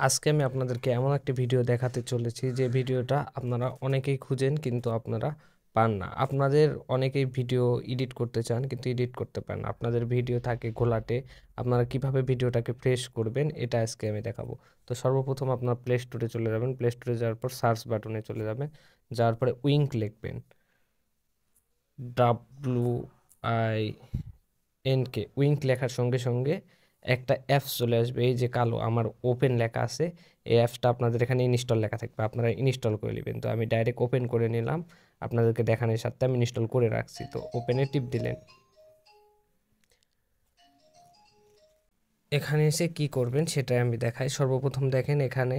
আজকে আমি আপনাদেরকে এমন একটি ভিডিও দেখাতে চলেছি যে ভিডিওটা আপনারা অনেকেই খুঁজেন কিন্তু আপনারা পান না। আপনাদের অনেকেই ভিডিও এডিট করতে চান কিন্তু এডিট করতে পারেন না। আপনাদের ভিডিও থাকে ঘোলাটে। আপনারা কিভাবে ভিডিওটাকে ফ্রেশ করবেন এটা আজকে আমি দেখাবো। তো সর্বপ্রথম আপনার প্লে স্টোরে চলে যাবেন। প্লে স্টোরে যাওয়ার পর সার্চ বাটনে চলে যাবেন। যাওয়ার পরে উইঙ্ক লিখবেন, WINK। উইঙ্ক লেখার সঙ্গে সঙ্গে একটা অ্যাপস চলে আসবে, এই যে কালো আমার ওপেন লেখা আছে, এই অ্যাপসটা আপনাদের এখানে ইনস্টল লেখা থাকবে, আপনারা ইনস্টল করে নেবেন। তো আমি ডাইরেক্ট ওপেন করে নিলাম, আপনাদেরকে দেখানোর সাথে আমি ইনস্টল করে রাখছি। তো ওপেনে টিপ দিলেন। এখানে এসে কি করবেন সেটাই আমি দেখাই। সর্বপ্রথম দেখেন এখানে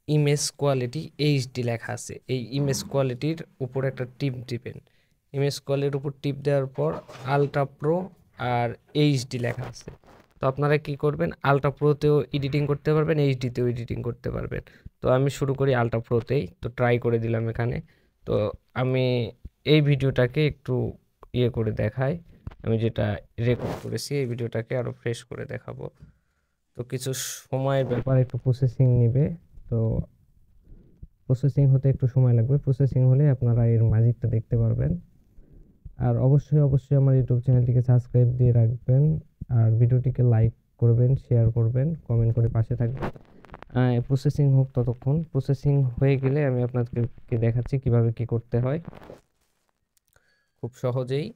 ইমেজ কোয়ালিটি এইচডি লেখা আছে, এই ইমেজ কোয়ালিটির উপর একটা টিপ দিবেন। ইমেজ কোয়ালিটির উপর টিপ দেওয়ার পর আলট্রা প্রো আর এইচডি লেখা আছে। তো আপনারা কি করবেন, আলট্রা প্রোতেও এডিটিং করতে পারবেন, এইচডিতেও এডিটিং করতে পারবেন। তো আমি শুরু করি আলট্রা প্রোতেই, তো ট্রাই করে দিলাম এখানে। তো আমি এই ভিডিওটাকে একটু করে দেখাই, আমি যেটা রেকর্ড করেছি এই ভিডিওটাকে আরও ফ্রেশ করে দেখাবো। তো কিছু সময়ের ব্যাপার, একটু প্রসেসিং নেবে। তো প্রসেসিং হতে একটু সময় লাগবে, প্রসেসিং হলে আপনারা এর ম্যাজিকটা দেখতে পারবেন। আর অবশ্যই অবশ্যই আমার ইউটিউব চ্যানেলটিকে সাবস্ক্রাইব দিয়ে রাখবেন, আর ভিডিওটিকে লাইক করবেন, শেয়ার করবেন, কমেন্ট করে পাশে থাকবেন। প্রসেসিং হোক ততক্ষণ। প্রসেসিং হয়ে গেলে আমি আপনাদেরকে দেখাচ্ছি কিভাবে কি করতে হয় খুব সহজেই।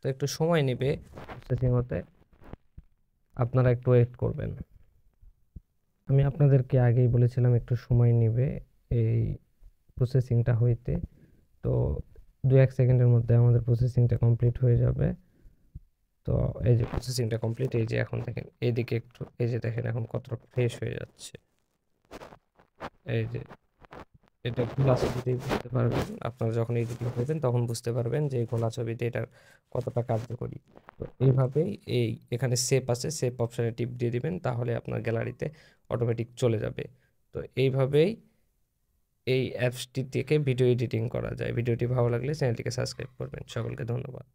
তো একটু সময় নেবে প্রসেসিং হতে, আপনারা একটু ওয়েট করবেন। আমি আপনাদেরকে আগেই বলেছিলাম একটু সময় নেবে এই প্রসেসিংটা হইতে। তো 2-1 সেকেন্ডের মধ্যে আমাদের প্রসেসিংটা কমপ্লিট হয়ে যাবে। তো এই যে প্রসেসিংটা কমপ্লিট, এই যে এখন দেখেন এইদিকে একটু, এই যে দেখেন এখন কতটা ফ্রেশ হয়ে যাচ্ছে। এই যে এটা খোলা ছবিতেই বুঝতে পারবেন, আপনারা যখন এডিটিং করবেন তখন বুঝতে পারবেন যে এই খোলা ছবিতে এটার কতটা কার্যকরী। তো এইভাবেই এখানে সেভ আছে, সেভ অপশানে টিপ দিয়ে দিবেন, তাহলে আপনার গ্যালারিতে অটোমেটিক চলে যাবে। তো এইভাবেই এই অ্যাপসটি থেকে ভিডিও এডিটিং করা যায়। ভিডিওটি ভালো লাগলে চ্যানেলটিকে সাবস্ক্রাইব করবেন। সকলকে ধন্যবাদ।